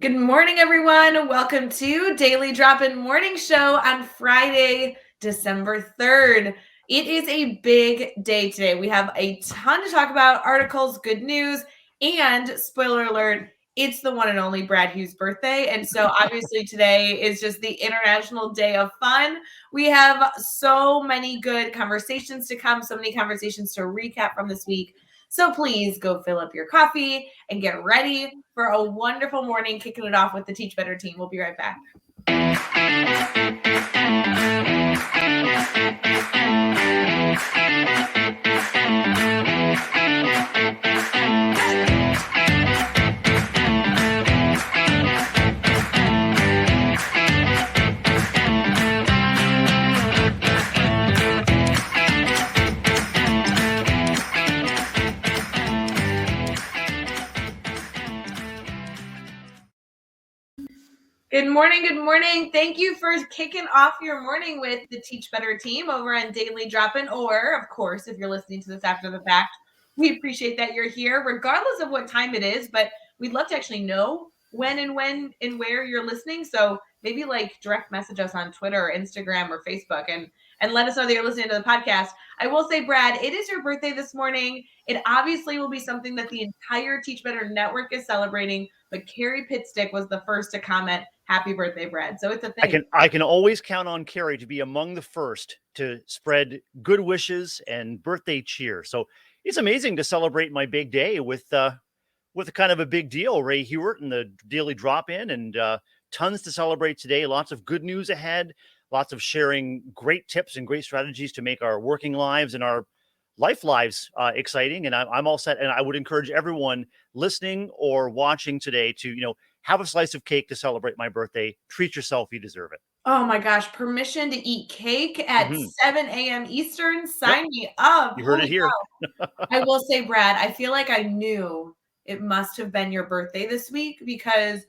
Good morning, everyone. Welcome to Daily Drop-In Morning Show on Friday, December 3rd. It is a big day today. We have a ton to talk about, articles, good news, and spoiler alert, it's the one and only Brad Hughes' birthday. And so obviously today is just the International Day of Fun. We have so many good conversations to come, so many conversations to recap from this week. So please go fill up your coffee and get ready for a wonderful morning, kicking it off with the Teach Better team. We'll be right back. Good morning. Good morning. Thank you for kicking off your morning with the Teach Better team over on Daily Drop-In, or of course, if you're listening to this after the fact, we appreciate that you're here, regardless of what time it is, but we'd love to actually know when and where you're listening. So maybe like direct message us on Twitter or Instagram or Facebook and let us know that you're listening to the podcast. I will say, Brad, it is your birthday this morning. It obviously will be something that the entire Teach Better network is celebrating, but Carrie Pitstick was the first to comment, "Happy birthday, Brad." So it's a thing. I can always count on Carrie to be among the first to spread good wishes and birthday cheer. So it's amazing to celebrate my big day with a kind of a big deal. Ray Hewart and the Daily Drop-In, and tons to celebrate today. Lots of good news ahead. Lots of sharing great tips and great strategies to make our working lives and our lives exciting. And I'm all set. And I would encourage everyone listening or watching today to have a slice of cake to celebrate my birthday. Treat yourself; you deserve it. Oh my gosh, permission to eat cake at 7 a.m. Eastern? Sign me up. You heard it Holy here. cow. I will say, Brad, I feel like I knew it must have been your birthday this week because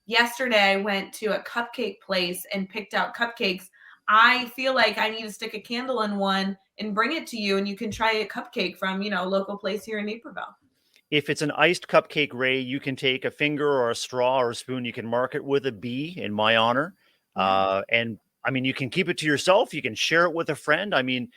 yesterday I went to a cupcake place and picked out cupcakes. I feel like I need to stick a candle in one and bring it to you, and you can try a cupcake from, a local place here in Naperville. If it's an iced cupcake, Ray, you can take a finger or a straw or a spoon. You can mark it with a B in my honor. And I mean, you can keep it to yourself. You can share it with a friend. I mean,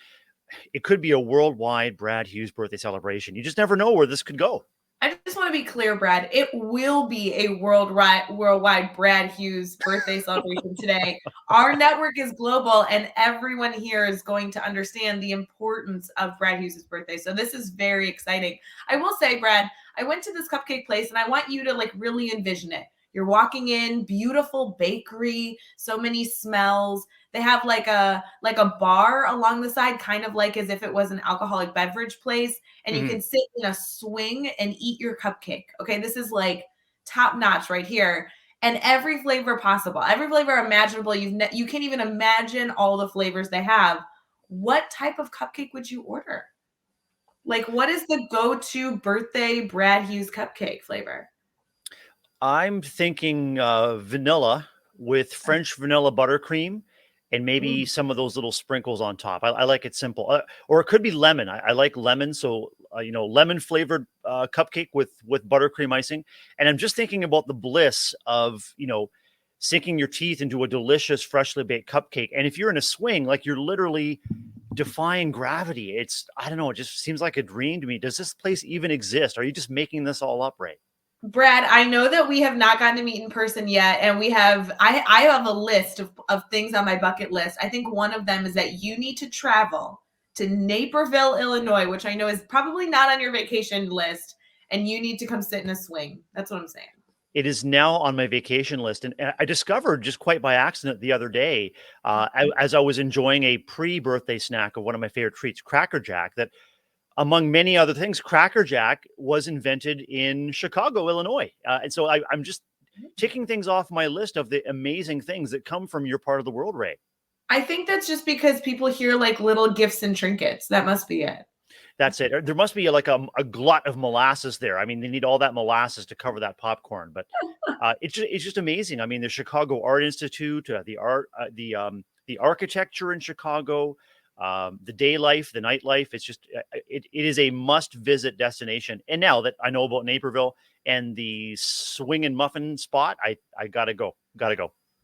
it could be a worldwide Brad Hughes birthday celebration. You just never know where this could go. I just want to be clear, Brad. It will be a worldwide Brad Hughes birthday celebration today. Our network is global, and everyone here is going to understand the importance of Brad Hughes' birthday. So this is very exciting. I will say, Brad, I went to this cupcake place, and I want you to like really envision it. You're walking in, beautiful bakery, so many smells. They have like a bar along the side, kind of like as if it was an alcoholic beverage place, and you can sit in a swing and eat your cupcake. Okay, this is like top notch right here. And every flavor possible, every flavor imaginable. You can't even imagine all the flavors they have. What type of cupcake would you order? Like, what is the go-to birthday Brad Hughes cupcake flavor? I'm thinking vanilla with French vanilla buttercream and maybe some of those little sprinkles on top. I like it simple. Or it could be lemon. I like lemon. So, lemon flavored cupcake with buttercream icing. And I'm just thinking about the bliss of, sinking your teeth into a delicious, freshly baked cupcake. And if you're in a swing, like you're literally defying gravity. I don't know, it just seems like a dream to me. Does this place even exist? Are you just making this all up, right? Brad, I know that we have not gotten to meet in person yet, and I have a list of things on my bucket list. I think one of them is that you need to travel to Naperville, Illinois, which I know is probably not on your vacation list, and you need to come sit in a swing. That's what I'm saying. It is now on my vacation list, and I discovered just quite by accident the other day, as I was enjoying a pre-birthday snack of one of my favorite treats, Cracker Jack, that among many other things, Cracker Jack was invented in Chicago, Illinois. And so I'm just ticking things off my list of the amazing things that come from your part of the world, Ray. I think that's just because people hear like little gifts and trinkets. That must be it. That's it. There must be like a glut of molasses there. I mean, they need all that molasses to cover that popcorn, but it's just amazing. I mean, the Chicago Art Institute, the architecture in Chicago, the day life, the nightlife. It's just it is a must visit destination. And now that I know about Naperville and the swing and muffin spot, I gotta go.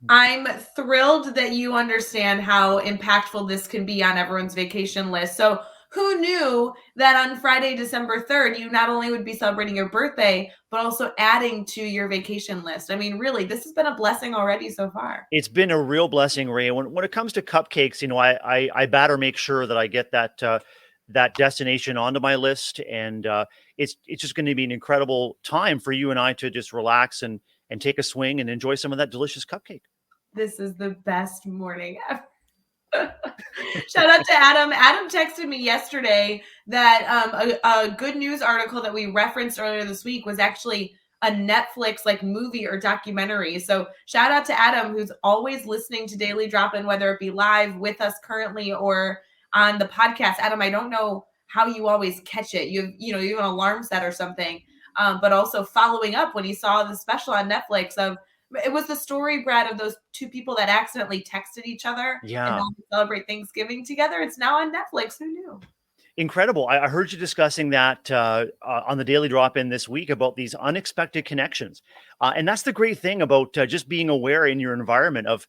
I'm thrilled that you understand how impactful this can be on everyone's vacation list. So, who knew that on Friday, December 3rd, you not only would be celebrating your birthday, but also adding to your vacation list? I mean, really, this has been a blessing already so far. It's been a real blessing, Ray. When it comes to cupcakes, I better make sure that I get that destination onto my list, and it's just going to be an incredible time for you and I to just relax and take a swing and enjoy some of that delicious cupcake. This is the best morning ever. Shout out to Adam. Adam texted me yesterday that a good news article that we referenced earlier this week was actually a Netflix like movie or documentary. So shout out to Adam, who's always listening to Daily Drop-In, whether it be live with us currently or on the podcast. Adam, I don't know how you always catch it. You have an alarm set or something, but also following up when he saw the special on Netflix of. It was the story, Brad, of those two people that accidentally texted each other and Yeah. now they celebrate Thanksgiving together. It's now on Netflix. Who knew? Incredible. I heard you discussing that on the Daily Drop In this week about these unexpected connections. And that's the great thing about just being aware in your environment of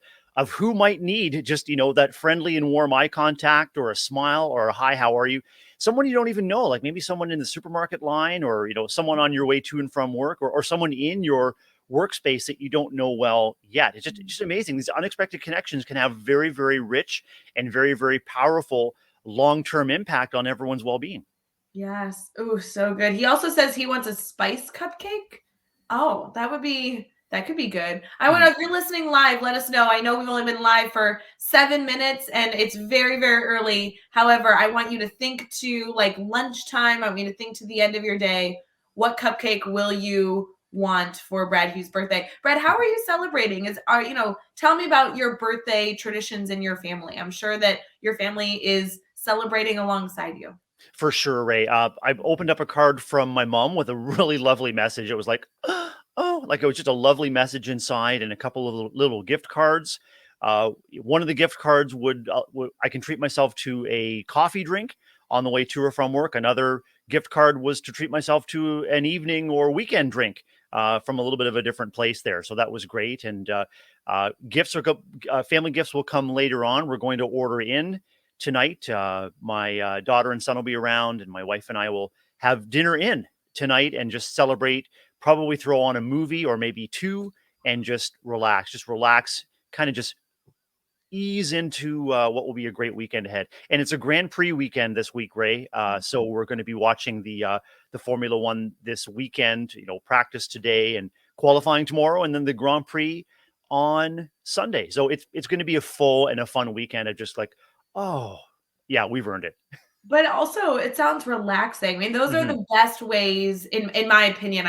who might need just, that friendly and warm eye contact or a smile or a hi, how are you? Someone you don't even know, like maybe someone in the supermarket line or, someone on your way to and from work or someone in your workspace that you don't know well yet. It's just amazing. These unexpected connections can have very, very rich and very, very powerful long-term impact on everyone's well-being. Yes. Oh, so good. He also says he wants a spice cupcake. Oh, that could be good. I want to, if you're listening live, let us know. I know we've only been live for 7 minutes and it's very, very early. However, I want you to think to like lunchtime. I want you to think to the end of your day. What cupcake will you want for Brad Hughes' birthday? Brad, how are you celebrating? Tell me about your birthday traditions in your family. I'm sure that your family is celebrating alongside you. For sure, Ray. I opened up a card from my mom with a really lovely message. It was like, oh, like it was just a lovely message inside and a couple of little gift cards. One of the gift cards I can treat myself to a coffee drink on the way to or from work. Another gift card was to treat myself to an evening or weekend drink from a little bit of a different place there. So that was great. And family gifts will come later on. We're going to order in tonight. My daughter and son will be around, and my wife and I will have dinner in tonight and just celebrate. Probably throw on a movie or maybe two and just relax, kind of just ease into what will be a great weekend ahead. And it's a Grand Prix weekend this week, Ray. So we're going to be watching the Formula One this weekend, practice today and qualifying tomorrow, and then the Grand Prix on Sunday. So it's going to be a full and a fun weekend of just like, oh, yeah, we've earned it. But also, it sounds relaxing. I mean, those are the best ways, in my opinion.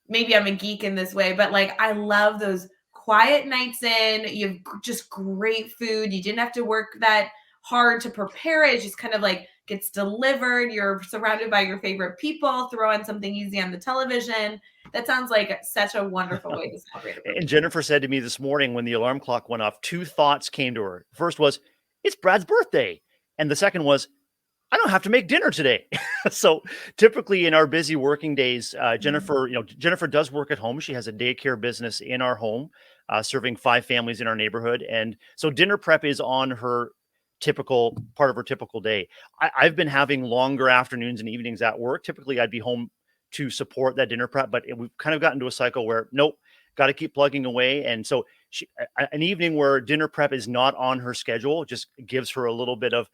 Maybe I'm a geek in this way, but like, I love those quiet nights in. You have just great food. You didn't have to work that hard to prepare it. It just kind of like gets delivered. You're surrounded by your favorite people. Throw on something easy on the television. That sounds like such a wonderful way to celebrate it. And Jennifer said to me this morning when the alarm clock went off, two thoughts came to her. First was, it's Brad's birthday. And the second was, I don't have to make dinner today. So typically in our busy working days, Jennifer does work at home. She has a daycare business in our home, serving 5 families in our neighborhood. And so dinner prep is on her part of her typical day. I've been having longer afternoons and evenings at work. Typically I'd be home to support that dinner prep, but we've kind of gotten to a cycle where, nope, got to keep plugging away. And so an evening where dinner prep is not on her schedule just gives her a little bit of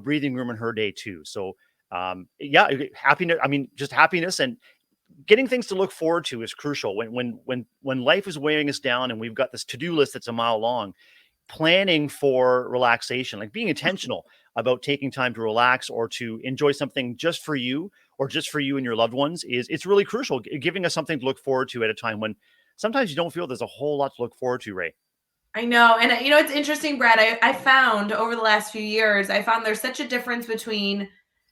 breathing room in her day too. So happiness. I mean, just happiness and getting things to look forward to is crucial. When life is weighing us down and we've got this to-do list that's a mile long, planning for relaxation, like being intentional about taking time to relax or to enjoy something just for you or just for you and your loved ones it's really crucial. Giving us something to look forward to at a time when sometimes you don't feel there's a whole lot to look forward to, Ray. I know. And it's interesting, Brad, I found over the last few years, there's such a difference between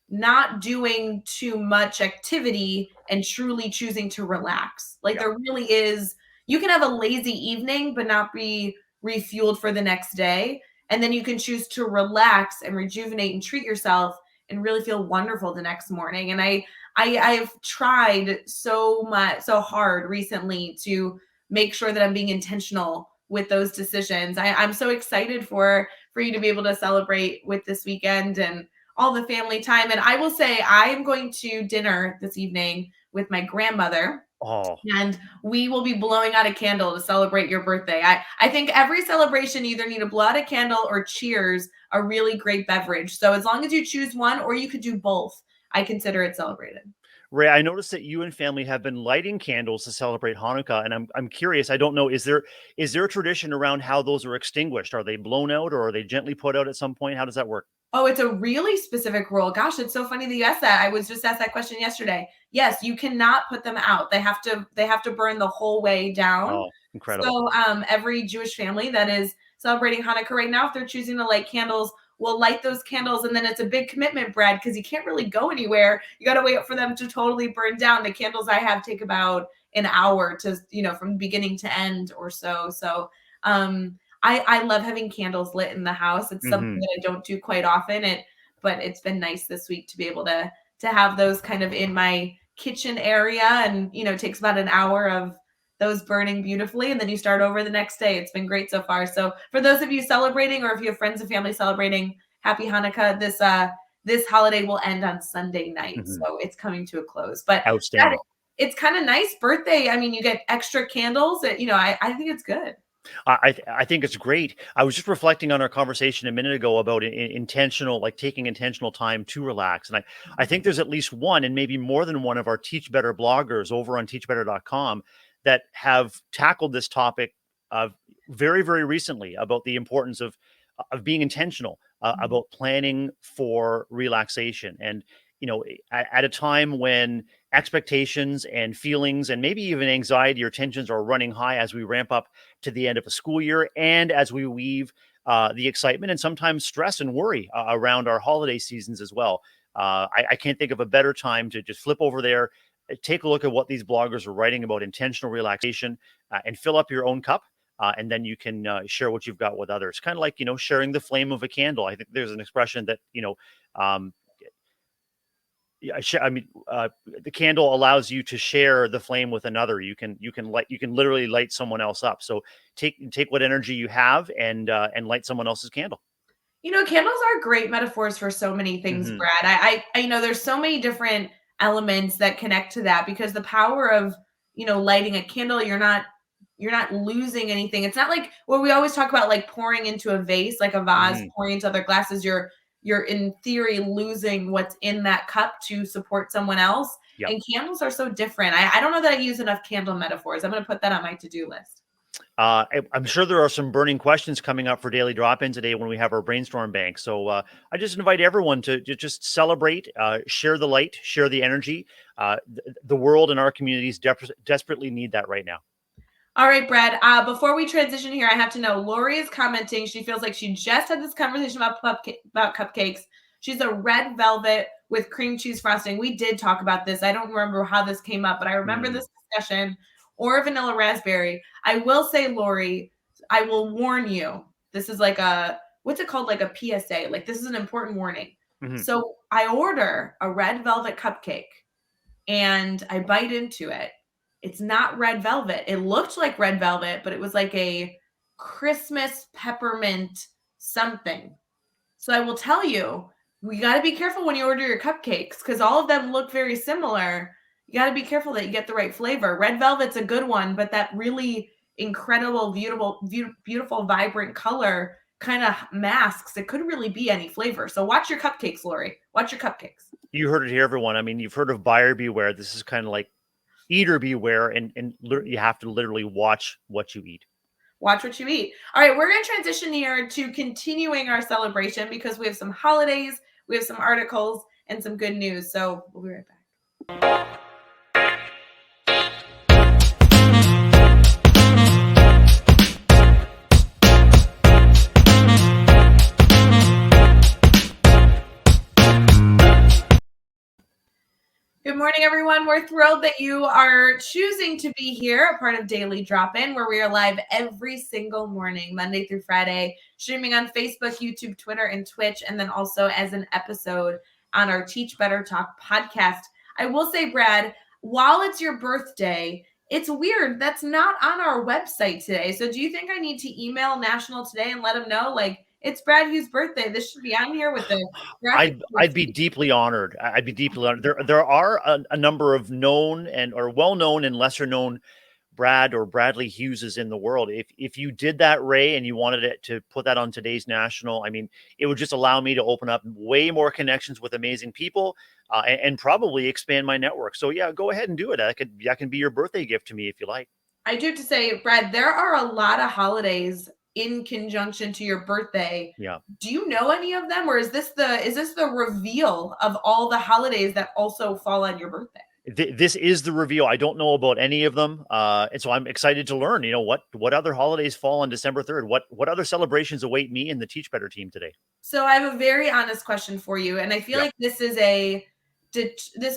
not doing too much activity and truly choosing to relax. Like there really is, you can have a lazy evening, but not be refueled for the next day. And then you can choose to relax and rejuvenate and treat yourself and really feel wonderful the next morning. And I've tried so hard recently to make sure that I'm being intentional with those decisions. I'm so excited for you to be able to celebrate with this weekend and all the family time. And I will say I am going to dinner this evening with my grandmother. Oh, And we will be blowing out a candle to celebrate your birthday. I think every celebration you either need to blow out a candle or cheers a really great beverage. So as long as you choose one, or you could do both, I consider it celebrated. Ray, I noticed that you and family have been lighting candles to celebrate Hanukkah, and I'm curious. I don't know, is there a tradition around how those are extinguished? Are they blown out or are they gently put out at some point? How does that work? Oh, it's a really specific rule. Gosh, it's so funny that you asked that. I was just asked that question yesterday. Yes, you cannot put them out. They have to burn the whole way down. Oh, incredible. So every Jewish family that is celebrating Hanukkah right now, if they're choosing to light candles, will light those candles. And then it's a big commitment, Brad, because you can't really go anywhere. You got to wait for them to totally burn down. The candles I have take about an hour to, from beginning to end or so. So I love having candles lit in the house. It's something that I don't do quite often. But it's been nice this week to be able to have those kind of in my kitchen area. And, it takes about an hour of those burning beautifully. And then you start over the next day. It's been great so far. So for those of you celebrating, or if you have friends and family celebrating, happy Hanukkah. This holiday will end on Sunday night. So it's coming to a close. But outstanding. It's kind of nice birthday. I mean, you get extra candles. I think it's good. I think it's great. I was just reflecting on our conversation a minute ago about intentional, like taking intentional time to relax. And I think there's at least one and maybe more than one of our Teach Better bloggers over on teachbetter.com that have tackled this topic very, very recently about the importance of being intentional, about planning for relaxation. And, at a time when expectations and feelings and maybe even anxiety or tensions are running high as we ramp up to the end of a school year, and as we weave the excitement and sometimes stress and worry around our holiday seasons as well. I can't think of a better time to just flip over there, take a look at what these bloggers are writing about intentional relaxation, and fill up your own cup. And then you can share what you've got with others. Kind of like, sharing the flame of a candle. I think there's an expression that, the candle allows you to share the flame with another. You can literally light someone else up. So take what energy you have and light someone else's candle. Candles are great metaphors for so many things, Brad. I there's so many different elements that connect to that, because the power of, lighting a candle, you're not losing anything. It's not like what we always talk about, like pouring into a vase, like a vase, pouring into other glasses. You're in theory losing what's in that cup to support someone else. Yep. And candles are so different. I don't know that I use enough candle metaphors. I'm going to put that on my to-do list. I'm sure there are some burning questions coming up for Daily Drop-In today when we have our brainstorm bank. So I just invite everyone to just celebrate, share the light, share the energy. The world and our communities desperately need that right now. All right, Brad, before we transition here, I have to know, Lori is commenting. She feels like she just had this conversation about cupcakes. She's a red velvet with cream cheese frosting. We did talk about this. I don't remember how this came up, but I remember this discussion. Or vanilla raspberry. I will say, Lori, I will warn you. This is like what's it called? Like a PSA. Like, this is an important warning. So I order a red velvet cupcake and I bite into it. It's not red velvet. It looked like red velvet, but it was like a Christmas peppermint something. So I will tell you, we got to be careful when you order your cupcakes, because all of them look very similar. You got to be careful that you get the right flavor. Red velvet's a good one, but that really incredible, beautiful, vibrant color kind of masks. It could really be any flavor. So watch your cupcakes, Lori. Watch your cupcakes. You heard it here, everyone. I mean, you've heard of buyer beware. This is kind of like eater beware, and you have to literally watch what you eat. Watch what you eat. All right, we're going to transition here to continuing our celebration, because we have some holidays, we have some articles, and some good news. So we'll be right back. Good morning, everyone. We're thrilled that you are choosing to be here, a part of Daily Drop-In, where we are live every single morning, Monday through Friday, streaming on Facebook, YouTube, Twitter, and Twitch, and then also as an episode on our Teach Better Talk podcast. I will say, Brad, while it's your birthday, it's weird that's not on our website today. So do you think I need to email National Today and let them know, like, it's Brad Hughes' birthday? This should be on here with the graphic. I'd be deeply honored. I'd be deeply honored. There are a number of known or well-known and lesser-known Brad or Bradley Hugheses in the world. If you did that, Ray, and you wanted it to put that on today's National, I mean, it would just allow me to open up way more connections with amazing people and probably expand my network. So yeah, go ahead and do it. That can be your birthday gift to me if you like. I do have to say, Brad, there are a lot of holidays in conjunction to your birthday. Yeah. Do you know any of them, or is this the reveal of all the holidays that also fall on your birthday? This is the reveal. I don't know about any of them, and so I'm excited to learn. You know what other holidays fall on December 3rd? What other celebrations await me and the Teach Better team today? So I have a very honest question for you, and I feel like this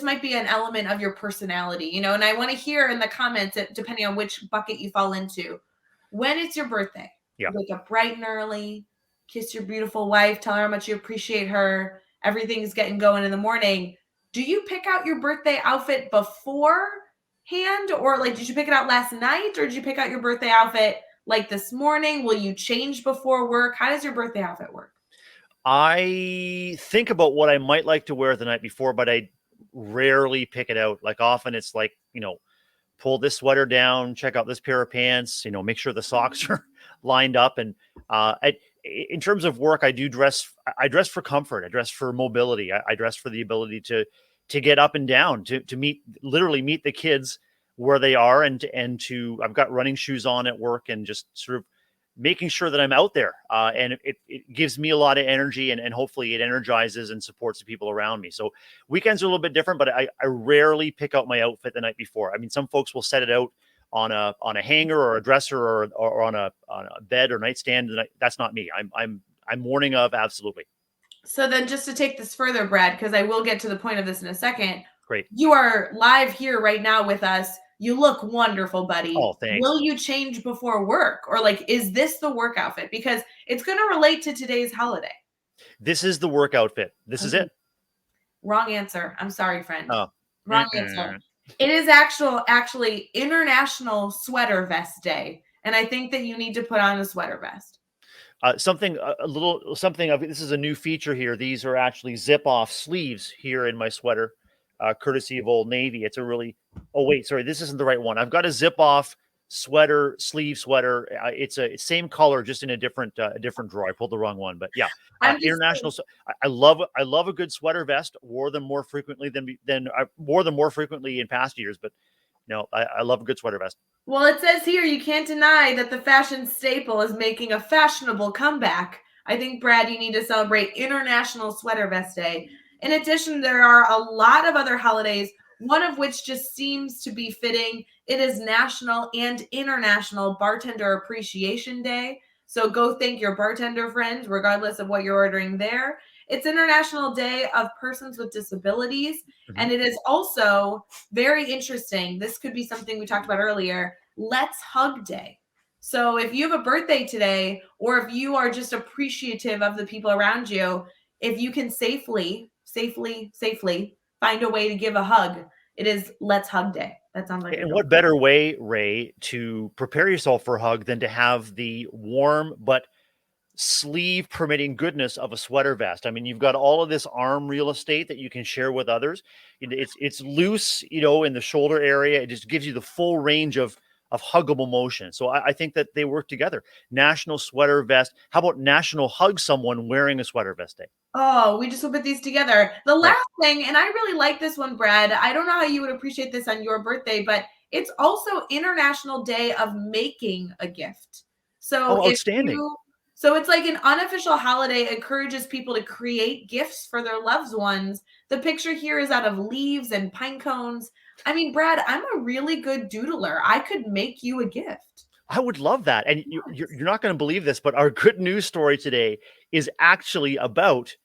might be an element of your personality, and I want to hear in the comments, depending on which bucket you fall into, when it's your birthday. Yeah. Wake up bright and early, kiss your beautiful wife, tell her how much you appreciate her. Everything's getting going in the morning. Do you pick out your birthday outfit beforehand, or like did you pick it out last night, or did you pick out your birthday outfit like this morning? Will you change before work? How does your birthday outfit work? I think about what I might like to wear the night before, but I rarely pick it out. Like often it's like, pull this sweater down, check out this pair of pants, make sure the socks are lined up. And in terms of work, I dress for comfort. I dress for mobility. I dress for the ability to get up and down, to literally meet the kids where they are. And I've got running shoes on at work and just sort of making sure that I'm out there. And it gives me a lot of energy and hopefully it energizes and supports the people around me. So weekends are a little bit different, but I rarely pick out my outfit the night before. I mean, some folks will set it out on a hanger or a dresser or on a bed or nightstand. That's not me. I'm morning of, absolutely. So then just to take this further, Brad, because I will get to the point of this in a second. Great. You are live here right now with us. You look wonderful, buddy. Oh, thanks. Will you change before work? Or like, is this the work outfit? Because it's going to relate to today's holiday. This is the work outfit. This is it. Wrong answer. I'm sorry, friend. Oh. Wrong answer. It is actually International Sweater Vest Day. And I think that you need to put on a sweater vest. This is a new feature here. These are actually zip off sleeves here in my sweater. Courtesy of Old Navy. It's a really, this isn't the right one. I've got a zip off sleeve sweater. It's same color, just in a different drawer. I pulled the wrong one, but yeah, international. I love a good sweater vest. Wore them more frequently in past years, but I love a good sweater vest. Well, it says here, you can't deny that the fashion staple is making a fashionable comeback. I think, Brad, you need to celebrate International Sweater Vest Day. In addition, there are a lot of other holidays, one of which just seems to be fitting. It is National and International Bartender Appreciation Day. So go thank your bartender friends, regardless of what you're ordering there. It's International Day of Persons with Disabilities. Mm-hmm. And it is also very interesting. This could be something we talked about earlier. Let's Hug Day. So if you have a birthday today, or if you are just appreciative of the people around you, if you can safely find a way to give a hug, it is Let's Hug Day. That sounds like. And what better way, Ray, to prepare yourself for a hug than to have the warm but sleeve permitting goodness of a sweater vest? I mean, you've got all of this arm real estate that you can share with others. It's loose, in the shoulder area. It just gives you the full range of huggable motion. So I think that they work together. National Sweater Vest. How about National Hug Someone Wearing a Sweater Vest Day? Oh, we just will put these together. The last thing, and I really like this one, Brad. I don't know how you would appreciate this on your birthday, but it's also International Day of Making a Gift. So outstanding. So it's like an unofficial holiday, encourages people to create gifts for their loved ones. The picture here is out of leaves and pine cones. I mean, Brad, I'm a really good doodler. I could make you a gift. I would love that. And you're not going to believe this, but our good news story today is actually about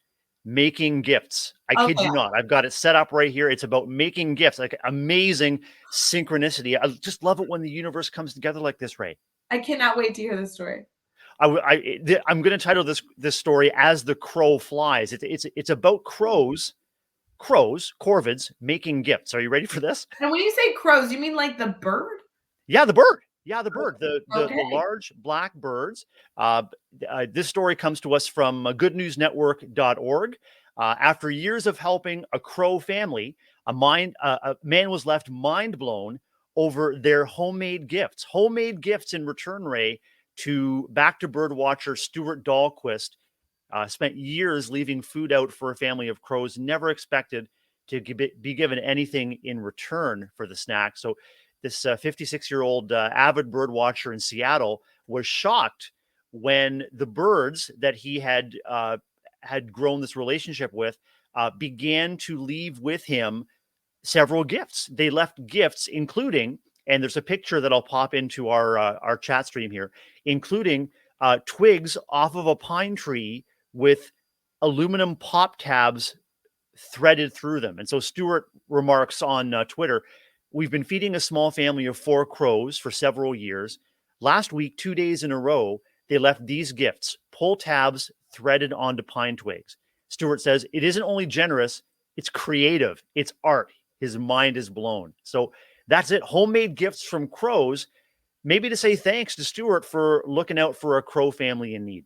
making gifts. I kid Okay. you not. I've got it set up right here. It's about making gifts, like amazing synchronicity. I just love it when the universe comes together like this, Ray. I cannot wait to hear the story. I'm going to title this story "As the Crow Flies." It's about crows, corvids making gifts. Are you ready for this? And when you say crows, you mean like the bird? Yeah, the bird. Yeah, the bird. The Okay. large black birds. This story comes to us from goodnewsnetwork.org. After years of helping a crow family, a man was left mind blown over their homemade gifts. Homemade gifts in return, Ray, to back to bird watcher Stuart Dahlquist. Spent years leaving food out for a family of crows, never expected to be given anything in return for the snack. So this 56-year-old avid bird watcher in Seattle was shocked when the birds that he had grown this relationship with began to leave with him several gifts. They left gifts, including, and there's a picture that I'll pop into our chat stream here, including twigs off of a pine tree with aluminum pop tabs threaded through them. And so Stuart remarks on Twitter, "We've been feeding a small family of 4 crows for several years. Last week, 2 days in a row, they left these gifts, pull tabs threaded onto pine twigs." Stuart says, "It isn't only generous, it's creative, it's art." His mind is blown. So that's it. Homemade gifts from crows, maybe to say thanks to Stuart for looking out for a crow family in need.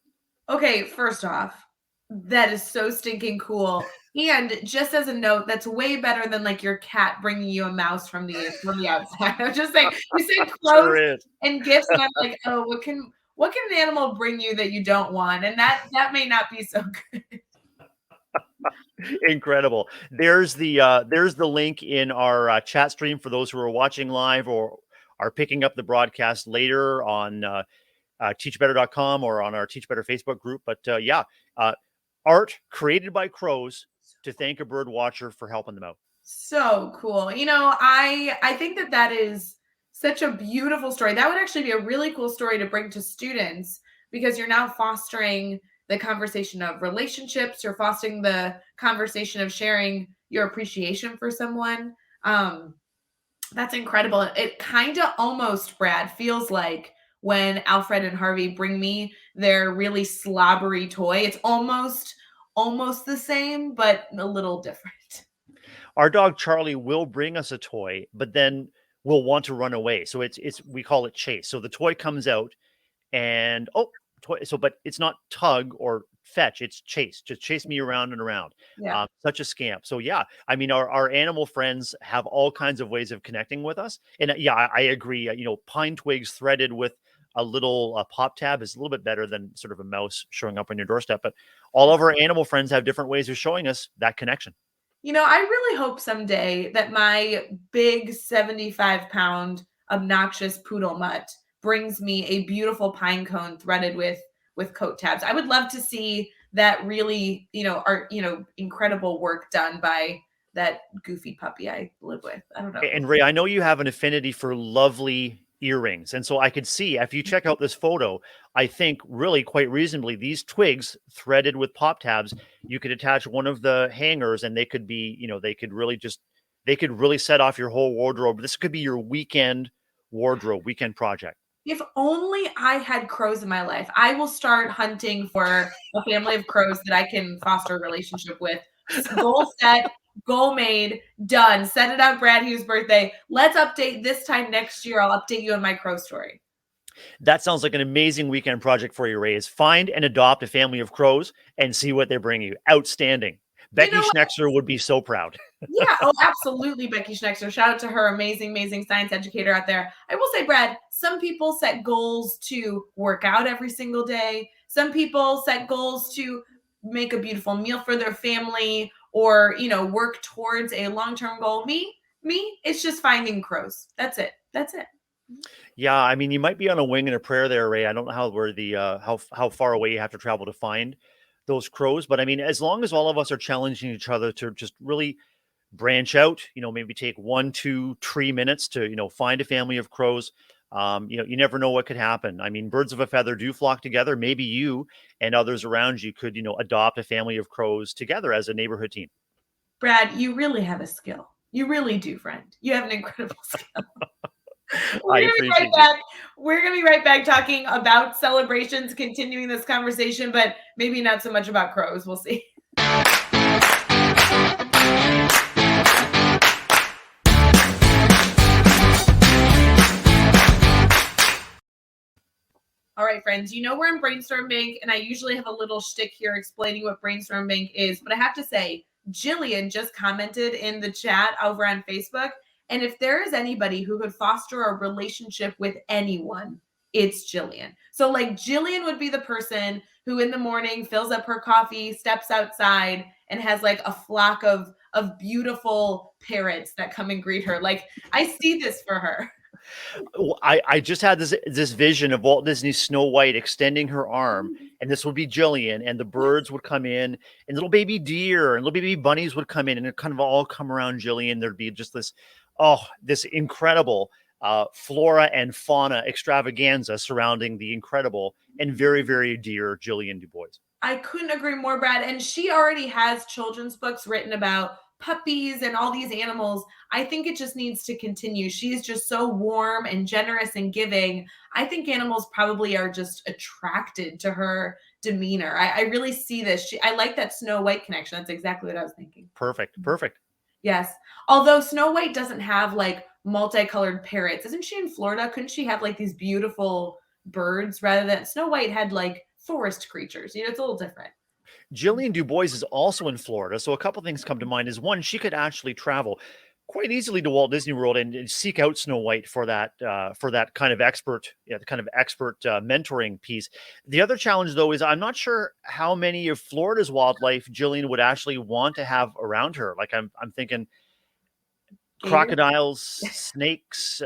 Okay, first off, that is so stinking cool. And just as a note, that's way better than like your cat bringing you a mouse from the outside. I'm just saying, you said Sure crows is. and gifts, and I'm like, oh, what can an animal bring you that you don't want? And that may not be so good. Incredible. There's the link in our chat stream for those who are watching live or are picking up the broadcast later on teachbetter.com or on our Teach Better Facebook group. But art created by crows to thank a bird watcher for helping them out. So cool. I think that is such a beautiful story. That would actually be a really cool story to bring to students because you're now fostering the conversation of relationships. You're fostering the conversation of sharing your appreciation for someone. That's incredible. It kind of almost, Brad, feels like when Alfred and Harvey bring me their really slobbery toy. It's almost the same, but a little different. Our dog Charlie will bring us a toy, but then will want to run away. So it's we call it chase. So the toy comes out and toy. So but it's not tug or fetch, it's chase. Just chase me around and around. Yeah. Such a scamp. So yeah, I mean our animal friends have all kinds of ways of connecting with us. And yeah, I agree. Pine twigs threaded with a little pop tab is a little bit better than sort of a mouse showing up on your doorstep. But all of our animal friends have different ways of showing us that connection. I really hope someday that my big 75-pound obnoxious poodle mutt brings me a beautiful pine cone threaded with coat tabs. I would love to see that really, incredible work done by that goofy puppy I live with. I don't know. And Ray, I know you have an affinity for lovely earrings. And so I could see, if you check out this photo, I think really quite reasonably, these twigs threaded with pop tabs, you could attach one of the hangers and they could be, they could really set off your whole wardrobe. This could be your weekend wardrobe, weekend project. If only I had crows in my life. I will start hunting for a family of crows that I can foster a relationship with. Goal set, goal made, done. Set it up, Brad Hughes' birthday. Let's update this time next year. I'll update you on my crow story. That sounds like an amazing weekend project for you, Ray. Is find and adopt a family of crows and see what they bring you. Outstanding. Becky Schnexer would be so proud. Yeah, absolutely, Becky Schnexer. Shout out to her, amazing, amazing science educator out there. I will say, Brad, some people set goals to work out every single day. Some people set goals to make a beautiful meal for their family or, work towards a long-term goal. Me, it's just finding crows. That's it. Yeah, I mean, you might be on a wing and a prayer there, Ray. I don't know how far away you have to travel to find those crows, but I mean, as long as all of us are challenging each other to just really branch out, maybe take 1, 2, 3 minutes to, find a family of crows, You never know what could happen. I mean, birds of a feather do flock together. Maybe you and others around you could, adopt a family of crows together as a neighborhood team. Brad, you really have a skill. You really do, friend. You have an incredible skill. I We're gonna be right appreciate back. We're gonna be right back talking about celebrations, continuing this conversation, but maybe not so much about crows. We'll see. All right, friends, we're in Brainstorm Bank, and I usually have a little shtick here explaining what Brainstorm Bank is, but I have to say, Jillian just commented in the chat over on Facebook, and if there is anybody who could foster a relationship with anyone, it's Jillian. So, like, Jillian would be the person who in the morning fills up her coffee, steps outside, and has like a flock of beautiful parrots that come and greet her. Like, I see this for her. I just had this vision of Walt Disney's Snow White extending her arm, and this would be Jillian, and the birds would come in, and little baby deer and little baby bunnies would come in, and it kind of all come around Jillian. There'd be just this incredible flora and fauna extravaganza surrounding the incredible and very, very dear Jillian Du Bois. I couldn't agree more, Brad. And she already has children's books written about puppies and all these animals. I think it just needs to continue. She is just so warm and generous and giving. I think animals probably are just attracted to her demeanor. I really see this. I like that Snow White connection. That's exactly what I was thinking. Perfect. Yes. Although Snow White doesn't have like multicolored parrots. Isn't she in Florida? Couldn't she have like these beautiful birds rather than Snow White had like forest creatures? It's a little different. Jillian Du Bois is also in Florida. So a couple things come to mind is one, she could actually travel quite easily to Walt Disney World and seek out Snow White for that kind of expert, mentoring piece. The other challenge, though, is I'm not sure how many of Florida's wildlife Jillian would actually want to have around her. Like I'm thinking crocodiles, snakes,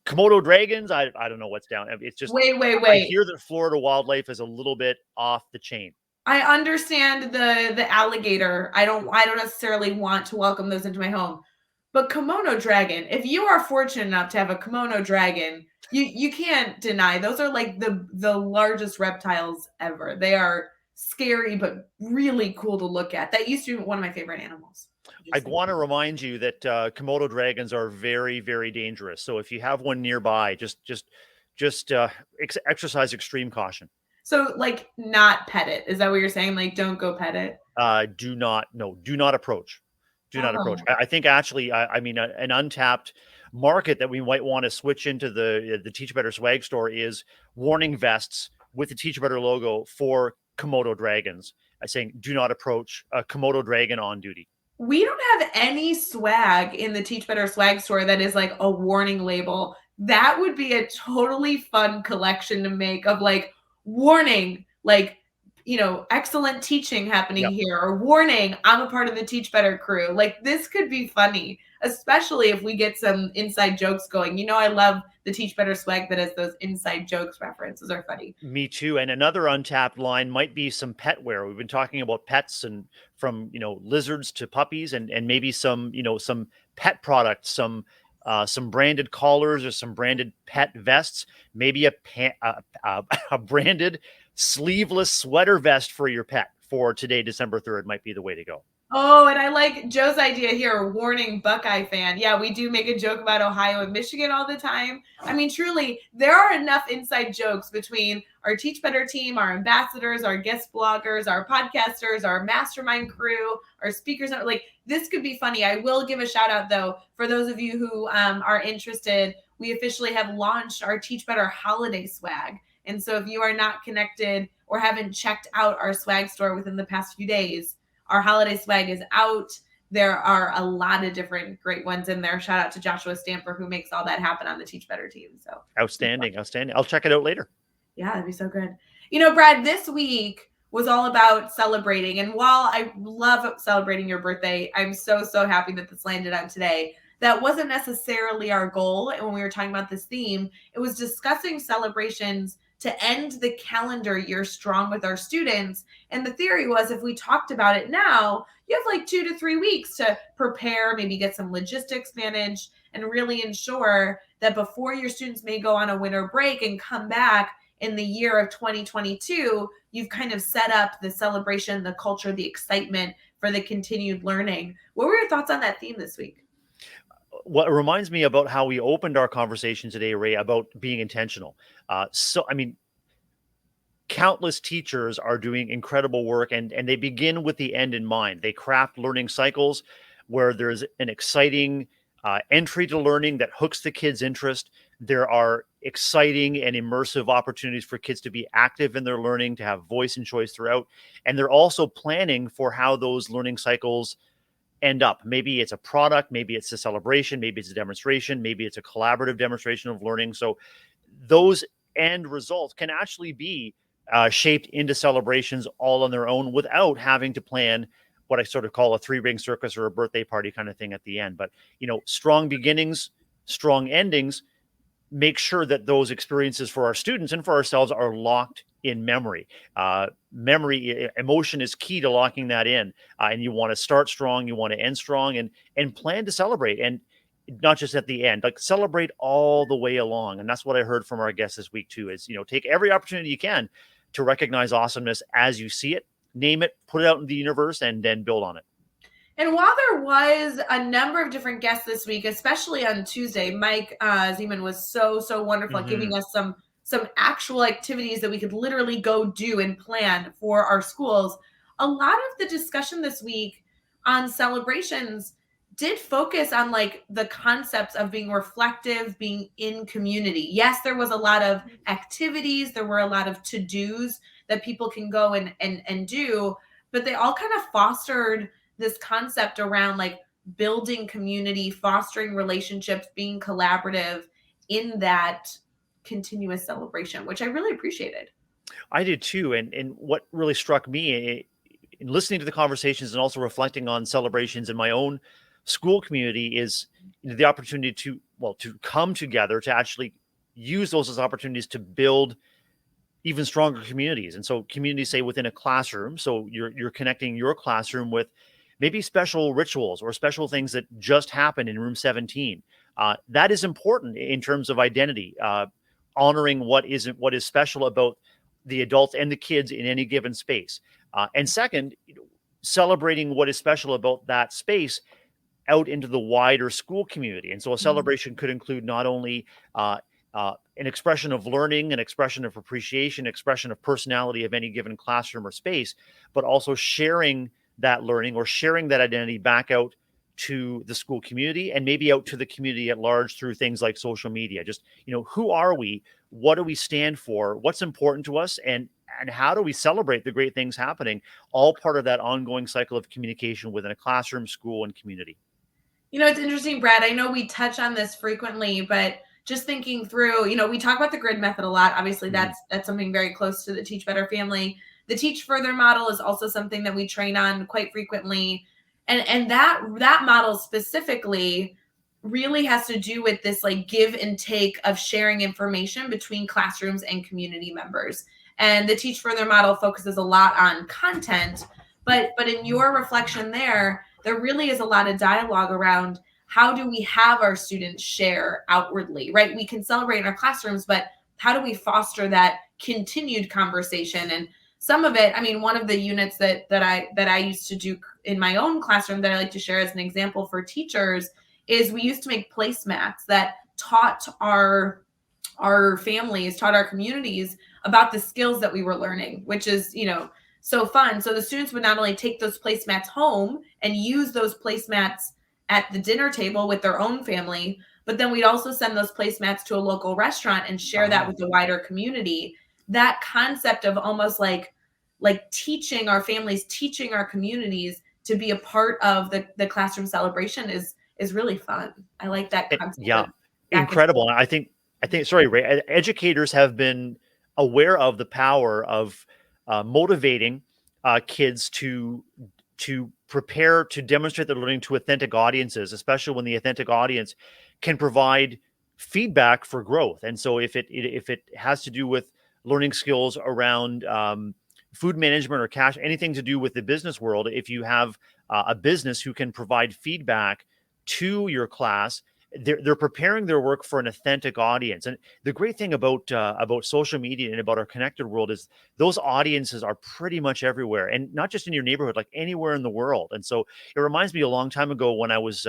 Komodo dragons. I don't know what's down. It's just wait. I hear that Florida wildlife is a little bit off the chain. I understand the alligator. I don't necessarily want to welcome those into my home. But Komodo dragon, if you are fortunate enough to have a Komodo dragon, you can't deny those are like the largest reptiles ever. They are scary but really cool to look at. That used to be one of my favorite animals. I want to remind you that Komodo dragons are very, very dangerous. So if you have one nearby, just exercise extreme caution. So, like, not pet it. Is that what you're saying? Like, don't go pet it? Do not approach. Do not approach. I think actually, I mean, an untapped market that we might want to switch into the Teach Better swag store is warning vests with the Teach Better logo for Komodo dragons. I'm saying do not approach a Komodo dragon on duty. We don't have any swag in the Teach Better swag store that is like a warning label. That would be a totally fun collection to make of like, warning, like, excellent teaching happening here, or warning, I'm a part of the Teach Better crew. Like, this could be funny, especially if we get some inside jokes going. I love the Teach Better swag that has those inside jokes references are funny. Me too. And another untapped line might be some pet wear. We've been talking about pets and from, lizards to puppies and maybe some, some pet products, some branded collars or some branded pet vests, maybe a branded sleeveless sweater vest for your pet for today, December 3rd might be the way to go. Oh, and I like Joe's idea here, warning Buckeye fan. Yeah, we do make a joke about Ohio and Michigan all the time. I mean, truly, there are enough inside jokes between our Teach Better team, our ambassadors, our guest bloggers, our podcasters, our mastermind crew, our speakers. Like, this could be funny. I will give a shout out, though, for those of you who are interested. We officially have launched our Teach Better holiday swag. And so if you are not connected or haven't checked out our swag store within the past few days, our holiday swag is out. There are a lot of different great ones in there. Shout out to Joshua Stamper, who makes all that happen on the Teach Better team. So outstanding. I'll check it out later. Yeah, that'd be so good. Brad, this week was all about celebrating. And while I love celebrating your birthday, I'm so happy that this landed on today. That wasn't necessarily our goal. And when we were talking about this theme, it was discussing celebrations to end the calendar year strong with our students. And the theory was if we talked about it now, you have like 2 to 3 weeks to prepare, maybe get some logistics managed. and really ensure that before your students may go on a winter break and come back in the year of 2022, you've kind of set up the celebration, the culture, the excitement for the continued learning. What were your thoughts on that theme this week? What reminds me about how we opened our conversation today, Ray, about being intentional. I mean, countless teachers are doing incredible work, and they begin with the end in mind. They craft learning cycles where there's an exciting entry to learning that hooks the kids' interest. There are exciting and immersive opportunities for kids to be active in their learning, to have voice and choice throughout. And they're also planning for how those learning cycles end up. Maybe it's a product, maybe it's a celebration, maybe it's a demonstration, maybe it's a collaborative demonstration of learning. So those end results can actually be shaped into celebrations all on their own without having to plan what I sort of call a three-ring circus or a birthday party kind of thing at the end. But, strong beginnings, strong endings, make sure that those experiences for our students and for ourselves are locked in memory. Emotion is key to locking that in. And you want to start strong, you want to end strong, and plan to celebrate. And not just at the end, like celebrate all the way along. And that's what I heard from our guests this week too, is, take every opportunity you can to recognize awesomeness as you see it, name it, put it out in the universe, and then build on it. And while there was a number of different guests this week, especially on Tuesday, Mike Zeman was so wonderful at giving us some actual activities that we could literally go do and plan for our schools. A lot of the discussion this week on celebrations did focus on like the concepts of being reflective, being in community. Yes, there was a lot of activities, there were a lot of to-dos that people can go and do, but they all kind of fostered this concept around like building community, fostering relationships, being collaborative in that continuous celebration, which I really appreciated. I did too. And what really struck me in listening to the conversations and also reflecting on celebrations in my own school community is the opportunity to come together to actually use those as opportunities to build even stronger communities. And so communities, say within a classroom, so you're connecting your classroom with maybe special rituals or special things that just happened in room 17. That is important in terms of identity, honoring what is special about the adults and the kids in any given space. And second, celebrating what is special about that space out into the wider school community. And so a celebration could include not only an expression of learning, an expression of appreciation, expression of personality of any given classroom or space, but also sharing that learning or sharing that identity back out to the school community and maybe out to the community at large through things like social media. Just, who are we? What do we stand for? What's important to us? And how do we celebrate the great things happening? All part of that ongoing cycle of communication within a classroom, school, and community. It's interesting, Brad. I know we touch on this frequently, but just thinking through, we talk about the grid method a lot. Obviously, that's something very close to the Teach Better family. The Teach Further model is also something that we train on quite frequently. And that model specifically really has to do with this like give and take of sharing information between classrooms and community members. And the Teach Further model focuses a lot on content, but in your reflection there really is a lot of dialogue around how do we have our students share outwardly, right? We can celebrate in our classrooms, but how do we foster that continued conversation? And some of it, one of the units that I used to do in my own classroom that I like to share as an example for teachers is we used to make placemats that taught our families, taught our communities about the skills that we were learning, which is, so fun. So the students would not only take those placemats home and use those placemats at the dinner table with their own family, but then we'd also send those placemats to a local restaurant and share that with the wider community. That concept of almost like teaching our families, teaching our communities to be a part of the classroom celebration is really fun. I like that concept. Yeah, incredible. I think, sorry, Ray, educators have been aware of the power of motivating kids to prepare to demonstrate their learning to authentic audiences, especially when the authentic audience can provide feedback for growth. And so if it has to do with learning skills around food management or cash, anything to do with the business world, if you have a business who can provide feedback to your class they're preparing their work for an authentic audience. And the great thing about social media and about our connected world is those audiences are pretty much everywhere, and not just in your neighborhood, like anywhere in the world. And so it reminds me a long time ago when I was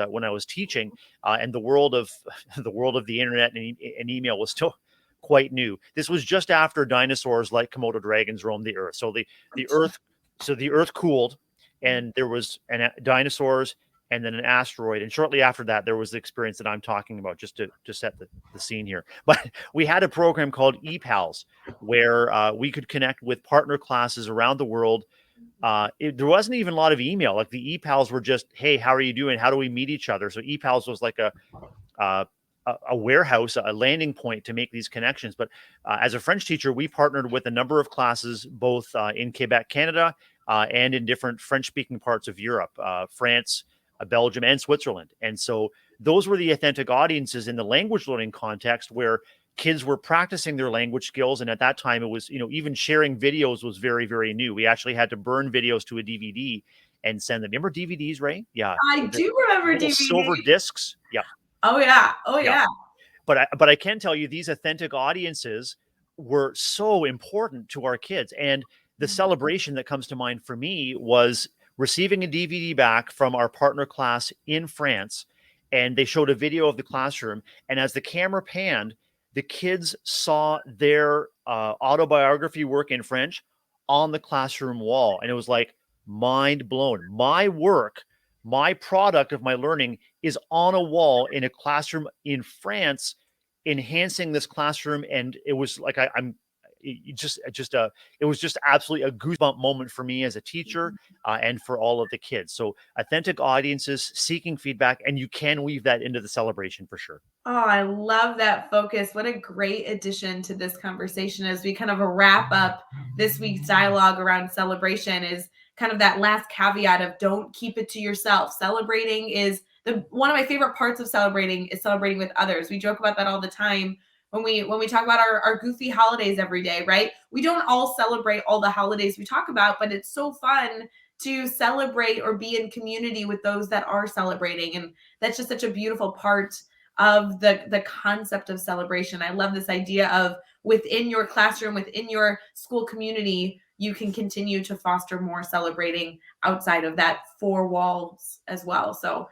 teaching, and the world of the world of the internet and email was still quite new. This was just after dinosaurs like Komodo dragons roamed the earth. So the earth cooled, and there was dinosaurs and then an asteroid. And shortly after that, there was the experience that I'm talking about, just to set the scene here. But we had a program called ePals where we could connect with partner classes around the world. There wasn't even a lot of email. Like the ePals were just, hey, how are you doing? How do we meet each other? So ePals was like a warehouse, a landing point to make these connections. But as a French teacher, we partnered with a number of classes, both in Quebec, Canada, and in different French-speaking parts of Europe, France, Belgium, and Switzerland. And so those were the authentic audiences in the language learning context where kids were practicing their language skills. And at that time, it was, even sharing videos was very, very new. We actually had to burn videos to a DVD and send them. Remember DVDs, Ray? Yeah. I do remember DVDs. Silver discs. Yeah. Oh, yeah. Oh, yeah. But I can tell you these authentic audiences were so important to our kids. And the celebration that comes to mind for me was receiving a DVD back from our partner class in France, and they showed a video of the classroom. And as the camera panned, the kids saw their autobiography work in French on the classroom wall. And it was like mind blown. My work, my product of my learning is on a wall in a classroom in France, enhancing this classroom. And it was like, it was just absolutely a goosebump moment for me as a teacher, and for all of the kids. So authentic audiences seeking feedback, and you can weave that into the celebration for sure. Oh, I love that focus. What a great addition to this conversation as we kind of wrap up this week's dialogue around celebration is kind of that last caveat of don't keep it to yourself. Celebrating is one of my favorite parts of celebrating is celebrating with others. We joke about that all the time when we talk about our goofy holidays every day, right? We don't all celebrate all the holidays we talk about, but it's so fun to celebrate or be in community with those that are celebrating. And that's just such a beautiful part of the concept of celebration. I love this idea of within your classroom, within your school community, you can continue to foster more celebrating outside of that four walls as well. So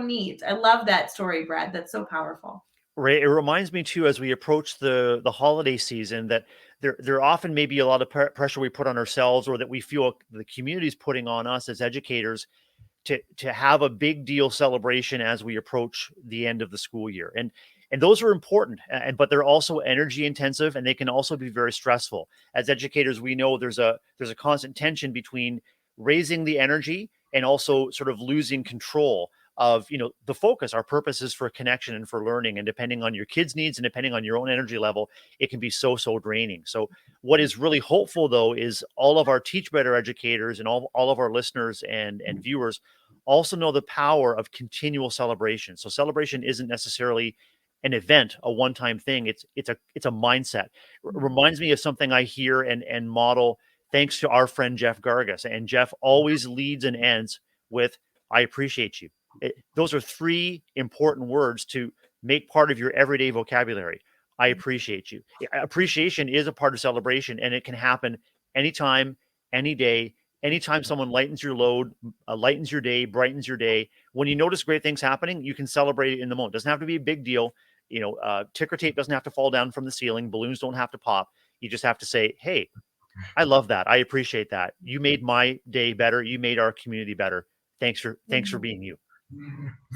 neat. I love that story, Brad. That's so powerful. Ray, it reminds me too, as we approach the holiday season, that there often may be a lot of pressure we put on ourselves, or that we feel the community's putting on us as educators to have a big deal celebration as we approach the end of the school year. And those are important, but they're also energy intensive, and they can also be very stressful. As educators, we know there's a constant tension between raising the energy and also sort of losing control of the focus. Our purpose is for connection and for learning, and depending on your kids' needs and depending on your own energy level, it can be so draining. So what is really hopeful though is all of our Teach Better educators and all of our listeners and viewers also know the power of continual celebration. So celebration isn't necessarily an event, a one-time thing. It's a mindset. Reminds me of something I hear and model thanks to our friend Jeff Gargas. And Jeff always leads and ends with, I appreciate you. Those are three important words to make part of your everyday vocabulary. I appreciate you. Appreciation is a part of celebration, and it can happen anytime, any day, anytime someone lightens your load, lightens your day, brightens your day. When you notice great things happening, you can celebrate it in the moment. It doesn't have to be a big deal. Ticker tape doesn't have to fall down from the ceiling. Balloons don't have to pop. You just have to say, hey, I love that. I appreciate that. You made my day better. You made our community better. Thanks for being you.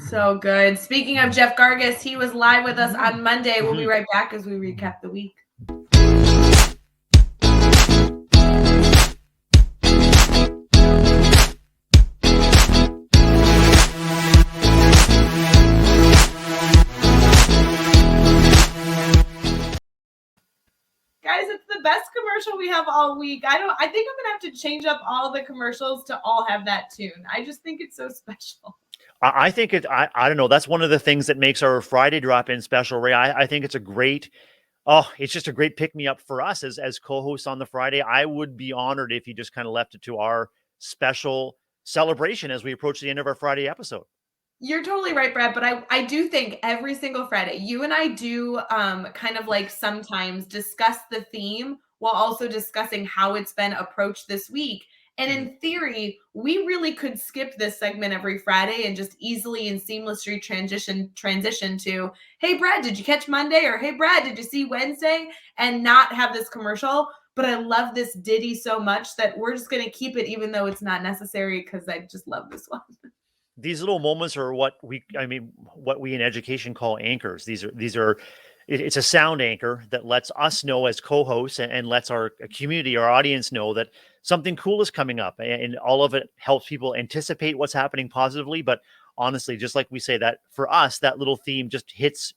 So good. Speaking of Jeff Gargas, he was live with us on Monday. We'll be right back as we recap the week. Guys, it's the best commercial we have all week. I think I'm gonna have to change up all the commercials to all have that tune. I just think it's so special. I think I don't know. That's one of the things that makes our Friday drop-in special, Ray. I think it's it's just a great pick-me-up for us as co-hosts on the Friday. I would be honored if you just kind of left it to our special celebration as we approach the end of our Friday episode. You're totally right, Brad, but I do think every single Friday, you and I do kind of like sometimes discuss the theme while also discussing how it's been approached this week. And Mhm. in theory, we really could skip this segment every Friday and just easily and seamlessly transition to, "Hey Brad, did you catch Monday?" or "Hey Brad, did you see Wednesday?" and not have this commercial. But I love this ditty so much that we're just going to keep it even though it's not necessary because I just love this one. These little moments are what we in education call anchors. It's a sound anchor that lets us know as co-hosts and lets our community, our audience know that something cool is coming up, and all of it helps people anticipate what's happening positively. But honestly, just like we say, that for us, that little theme just hits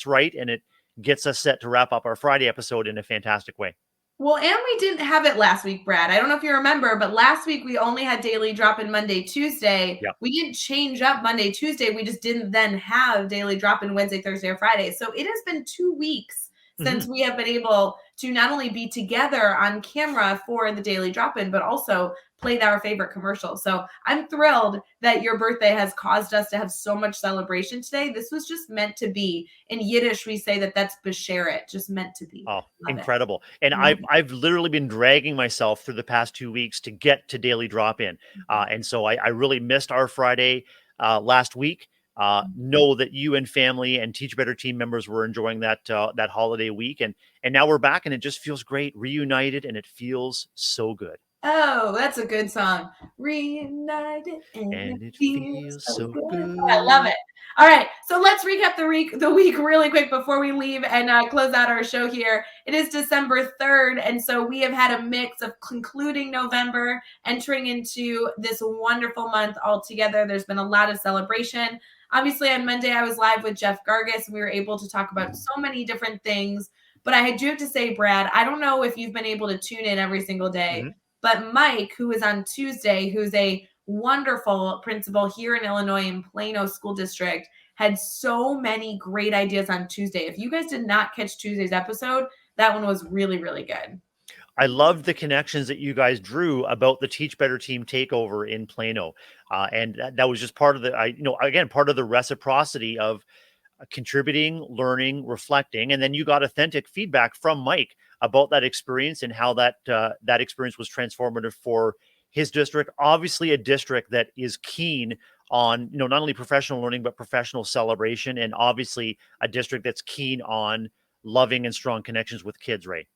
right, and it gets us set to wrap up our Friday episode in a fantastic way. Well, and we didn't have it last week, Brad. I don't know if you remember, but last week we only had daily drop in Monday, Tuesday. Yeah. We didn't change up Monday, Tuesday. We just didn't then have daily drop in Wednesday, Thursday, or Friday. So it has been 2 weeks Mhm. since we have been able to not only be together on camera for the daily drop in, but also played our favorite commercial. So I'm thrilled that your birthday has caused us to have so much celebration today. This was just meant to be. In Yiddish, we say that that's besheret, just meant to be. Oh, Love it. incredible. And Love I've literally been dragging myself through the past 2 weeks to get to daily drop in. And so I really missed our Friday last week. Know that you and family and Teach Better team members were enjoying that holiday week, and now we're back, and it just feels great, reunited, and it feels so good. Oh, that's a good song. Reunited and it And it feels feels so so good. I love good. it. All right, so let's recap the week really quick before we leave and close out our show here. It is December 3rd, and so we have had a mix of concluding November, entering into this wonderful month all together. There's been a lot of celebration. Obviously, on Monday, I was live with Jeff Gargas, and we were able to talk about so many different things. But I do have to say, Brad, I don't know if you've been able to tune in every single day, Mhm. but Mike, who is on Tuesday, who's a wonderful principal here in Illinois in Plano School District, had so many great ideas on Tuesday. If you guys did not catch Tuesday's episode, that one was really, really good. I loved the connections that you guys drew about the Teach Better team takeover in Plano, and that was just part of again, part of the reciprocity of contributing, learning, reflecting, and then you got authentic feedback from Mike about that experience and how that experience was transformative for his district. Obviously, a district that is keen on not only professional learning but professional celebration, and obviously a district that's keen on loving and strong connections with kids. Right.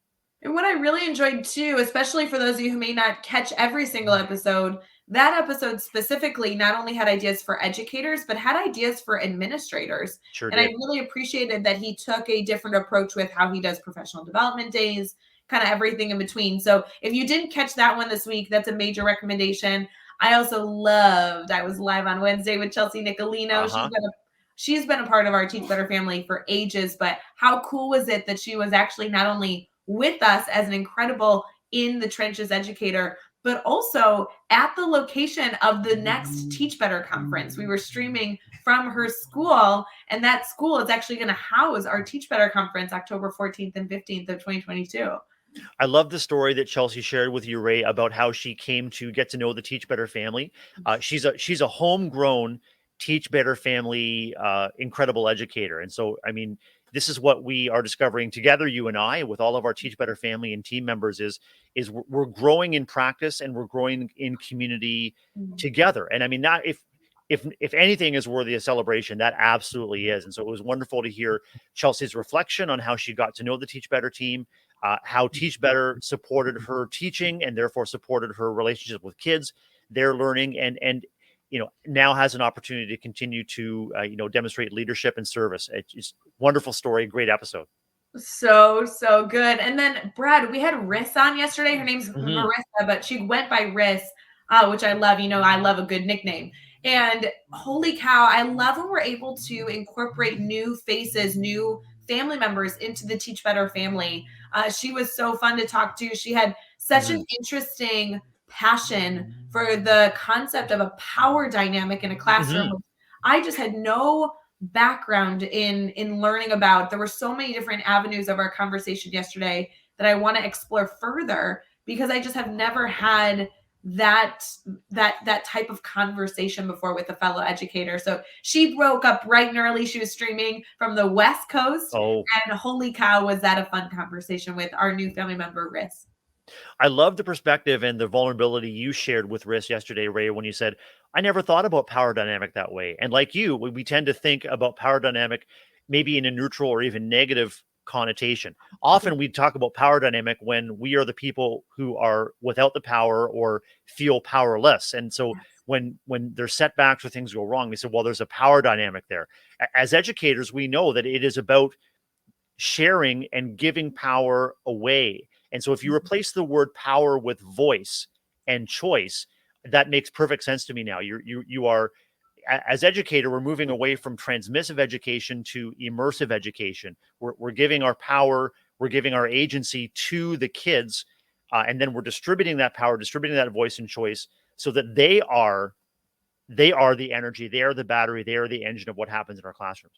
And what I really enjoyed too, especially for those of you who may not catch every single episode, that episode specifically not only had ideas for educators, but had ideas for administrators. Sure And I did. really appreciated that he took a different approach with how he does professional development days, kind of everything in between. So if you didn't catch that one this week, that's a major recommendation. I also loved, I was live on Wednesday with Chelsea Nicolino. Uh-huh. She's been a part of our Teach Better family for ages, but how cool was it that she was actually not only with us as an incredible in the trenches educator, but also at the location of the next Teach Better conference. We were streaming from her school, and that school is actually going to house our Teach Better conference October 14th and 15th of 2022. I love the story that Chelsea shared with you, Ray, about how she came to get to know the Teach Better family. She's a homegrown Teach Better family, incredible educator, and so I mean, this is what we are discovering together, you and I, with all of our Teach Better family and team members. Is we're growing in practice and we're growing in community together. And I mean, that if anything is worthy of celebration, that absolutely is. And so it was wonderful to hear Chelsea's reflection on how she got to know the Teach Better team, how Teach Better supported her teaching and therefore supported her relationship with kids, their learning, and now has an opportunity to continue to demonstrate leadership and service. It's just wonderful story, great episode. So good. And then Brad, we had Riss on yesterday. Her name's Mhm. Marissa, but she went by Riss, which I love. I love a good nickname. And holy cow, I love when we're able to incorporate new faces, new family members into the Teach Better family. She was so fun to talk to. She had such an Mhm. interesting passion for the concept of a power dynamic in a classroom. Mhm. I just had no background in learning about. There were so many different avenues of our conversation yesterday that I want to explore further because I just have never had that type of conversation before with a fellow educator. So she woke up bright and early. She was streaming from the West Coast. Oh, and holy cow, was that a fun conversation with our new family member, Riss. I love the perspective and the vulnerability you shared with Riss yesterday, Ray, when you said, I never thought about power dynamic that way. And like you, we tend to think about power dynamic maybe in a neutral or even negative connotation. Often we talk about power dynamic when we are the people who are without the power or feel powerless. And so when there's setbacks or things go wrong, we say, well, there's a power dynamic there. As educators, we know that it is about sharing and giving power away. And so if you replace the word power with voice and choice, that makes perfect sense to me now. You are, as educator, we're moving away from transmissive education to immersive education. We're giving our power, we're giving our agency to the kids, and then we're distributing that power, distributing that voice and choice so that they are the energy, they are the battery, they are the engine of what happens in our classrooms.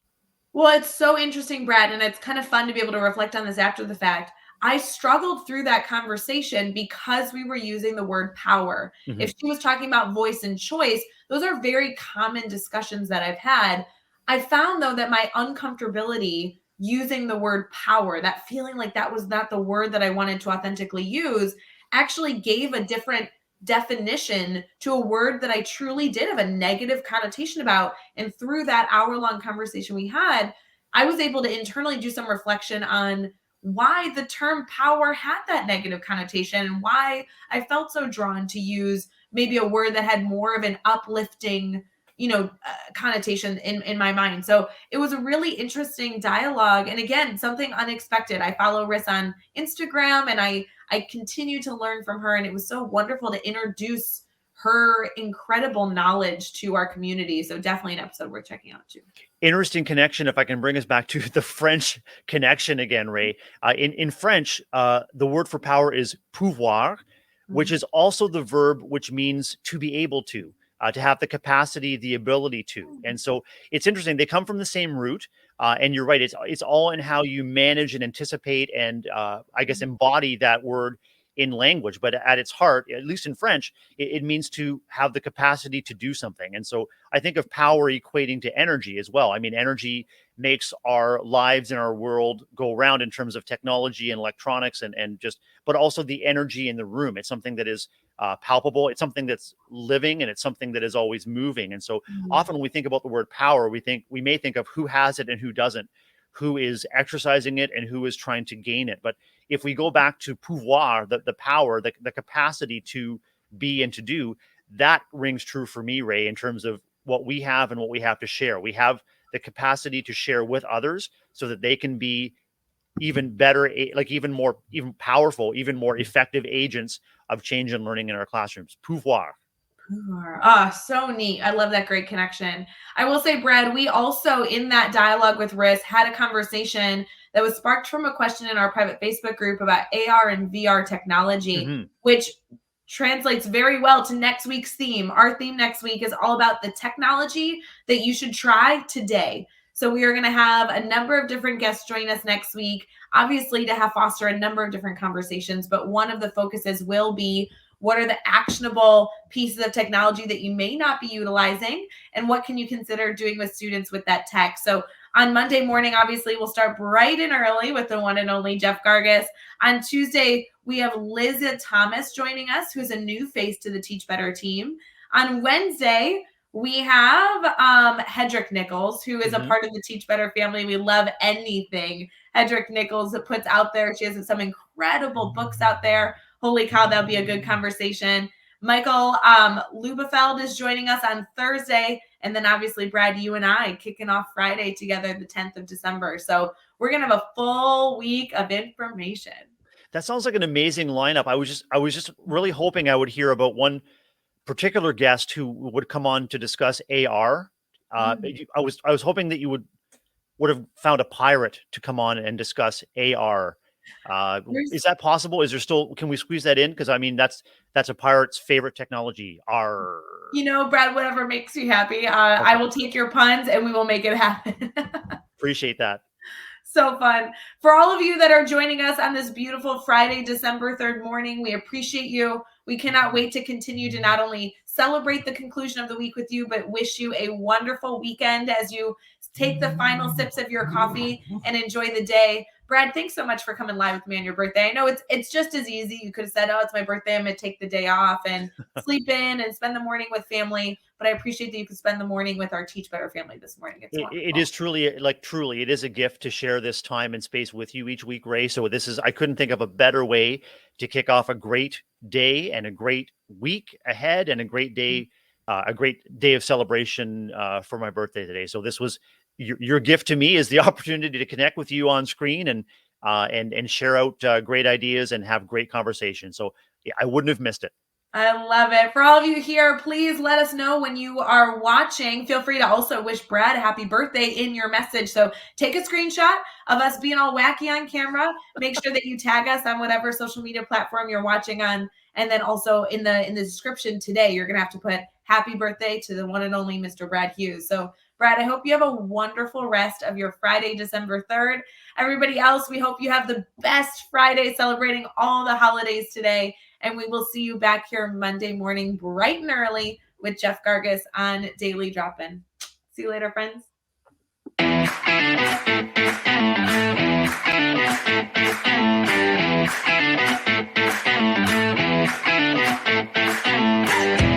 Well, it's so interesting, Brad, and it's kind of fun to be able to reflect on this after the fact. I struggled through that conversation because we were using the word power. Mhm. If she was talking about voice and choice, those are very common discussions that I've had. I found, though, that my uncomfortability using the word power, that feeling like that was not the word that I wanted to authentically use, actually gave a different definition to a word that I truly did have a negative connotation about. And through that hour-long conversation we had, I was able to internally do some reflection on why the term power had that negative connotation and why I felt so drawn to use maybe a word that had more of an uplifting, connotation in my mind. So it was a really interesting dialogue. And again, something unexpected. I follow Riss on Instagram and I continue to learn from her. And it was so wonderful to introduce her incredible knowledge to our community. So definitely an episode worth checking out too. Interesting connection. If I can bring us back to the French connection again, Ray. In French, the word for power is pouvoir, which is also the verb which means to be able to have the capacity, the ability to. And so it's interesting. They come from the same root. And you're right. It's all in how you manage and anticipate and I guess embody that word in language. But at its heart, at least in French, it means to have the capacity to do something. And so I think of power equating to energy as well. I mean, energy makes our lives and our world go around in terms of technology and electronics but also the energy in the room. It's something that is palpable. It's something that's living and it's something that is always moving. And so often when we think about the word power, we may think of who has it and who doesn't, who is exercising it and who is trying to gain it. But if we go back to pouvoir, the power, the capacity to be and to do, that rings true for me, Ray, in terms of what we have and what we have to share. We have the capacity to share with others so that they can be even better, even powerful, even more effective agents of change and learning in our classrooms. Pouvoir. So neat. I love that great connection. I will say, Brad, we also in that dialogue with Riss had a conversation that was sparked from a question in our private Facebook group about AR and VR technology, which translates very well to next week's theme. Our theme next week is all about the technology that you should try today. So we are going to have a number of different guests join us next week, obviously to have foster a number of different conversations, but one of the focuses will be what are the actionable pieces of technology that you may not be utilizing and what can you consider doing with students with that tech? So on Monday morning, obviously, we'll start bright and early with the one and only Jeff Gargas. On Tuesday, we have Liz Thomas joining us, who's a new face to the Teach Better team. On Wednesday, we have Hedrick Nichols, who is a part of the Teach Better family. We love anything Hedrick Nichols puts out there. She has some incredible books out there. Holy cow, that'll be a good conversation. Michael Lubefeld is joining us on Thursday. And then obviously, Brad, you and I kicking off Friday together, the 10th of December. So we're going to have a full week of information. That sounds like an amazing lineup. I was just really hoping I would hear about one particular guest who would come on to discuss AR. I was hoping that you would have found a pirate to come on and discuss AR. Is that possible? Can we squeeze that in? Because I mean, that's a pirate's favorite technology. Brad, whatever makes you happy. Okay. I will take your puns and we will make it happen. Appreciate that. So fun. For all of you that are joining us on this beautiful Friday, December 3rd morning, we appreciate you. We cannot wait to continue to not only celebrate the conclusion of the week with you, but wish you a wonderful weekend as you take the final sips of your coffee and enjoy the day. Brad, thanks so much for coming live with me on your birthday. I know it's just as easy. You could have said, oh, it's my birthday, I'm going to take the day off and sleep in and spend the morning with family. But I appreciate that you could spend the morning with our Teach Better family this morning. It is truly, it is a gift to share this time and space with you each week, Ray. So I couldn't think of a better way to kick off a great day and a great week ahead and a great day of celebration for my birthday today. So this was your gift to me, is the opportunity to connect with you on screen and share out great ideas and have great conversations. So yeah, I wouldn't have missed it. I love it. For all of you here, please let us know when you are watching. Feel free to also wish Brad a happy birthday in your message. So take a screenshot of us being all wacky on camera. Make sure that you tag us on whatever social media platform you're watching on. And then also in the description today, you're going to have to put happy birthday to the one and only Mr. Brad Hughes. So Brad, I hope you have a wonderful rest of your Friday, December 3rd. Everybody else, we hope you have the best Friday celebrating all the holidays today. And we will see you back here Monday morning, bright and early, with Jeff Gargas on Daily Drop-In. See you later, friends.